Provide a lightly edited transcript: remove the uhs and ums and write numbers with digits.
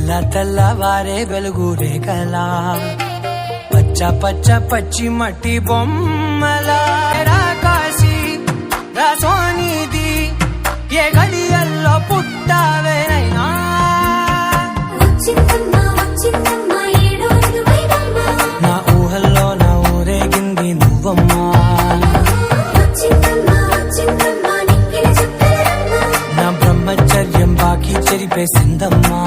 తెల్లవారే వెలుగు రేఖలా పచ్చ పచ్చ పచ్చి మట్టి బొమ్మలా కాశీ రాసోనిది ఏ గడియల్లో పుట్టావేనైనా నా ఊహల్లో నా ఊరేగింది నువ్వమ్మా నా బ్రహ్మచర్యం బాకీ చెరిపేసిందమ్మా